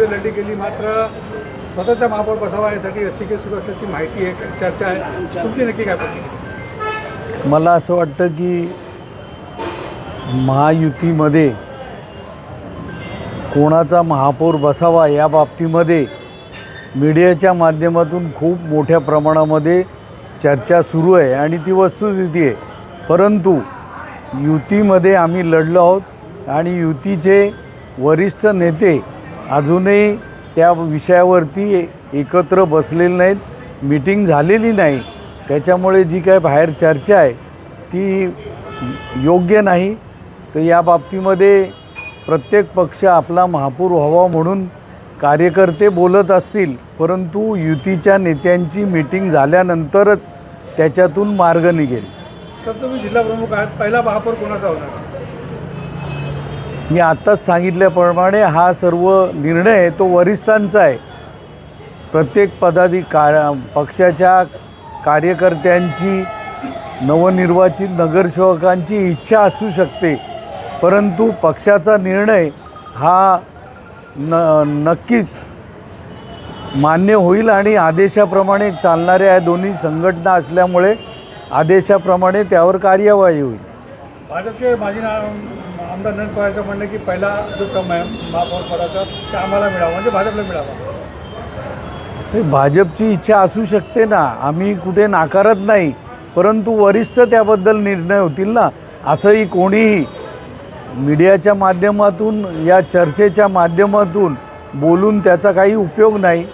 युतीमध्ये लढली गेली, मात्र स्वतःचा महापौर बसावा यासाठी रस्तिकेत सुरू असल्याची माहिती आहे, चर्चा आहे. तुमची नक्की काय पद्धती? मला असं वाटतं की महायुतीमध्ये कोणाचा महापौर बसावा या बाबतीमध्ये मीडियाच्या माध्यमातून खूप मोठ्या प्रमाणामध्ये चर्चा सुरू आहे आणि ती वस्तुस्थिती आहे. परंतु युतीमध्ये आम्ही लढलो आहोत आणि युतीचे वरिष्ठ नेते अजूनही त्या विषयावरती एकत्र बसलेले नाहीत, मीटिंग झालेली नाही. त्याच्यामुळे जी काय बाहेर चर्चा आहे ती योग्य नाही. तर या बाबतीमध्ये प्रत्येक पक्ष आपला महापौर व्हावा म्हणून कार्यकर्ते बोलत असतील, परंतु युतीच्या नेत्यांची मीटिंग झाल्यानंतरच त्याच्यातून मार्ग निघेल. तर तुम्ही जिल्हा प्रमुख आहात, पहिला महापौर कोणाचा होणार? मी आत्ताच सांगितल्याप्रमाणे हा सर्व निर्णय तो वरिष्ठांचा आहे. प्रत्येक पक्षाच्या कार्यकर्त्यांची, नवनिर्वाचित नगरसेवकांची इच्छा असू शकते, परंतु पक्षाचा निर्णय हा नक्कीच मान्य होईल आणि आदेशाप्रमाणे चालणाऱ्या या दोन्ही संघटना असल्यामुळे आदेशाप्रमाणे त्यावर कार्यवाही होईल. भाजपचे माजी आमदार नंद पवारांचं म्हणणं की पहिला जो क्रम आहे महापौर पदाचा ते आम्हाला मिळावा, म्हणजे भाजपला मिळावा. भाजपची इच्छा असू शकते ना, आम्ही कुठे नाकारत नाही, परंतु वरिष्ठ त्याबद्दल निर्णय होतील ना. असंही कोणीही मीडियाच्या माध्यमातून या चर्चेच्या माध्यमातून बोलून त्याचा काही उपयोग नाही.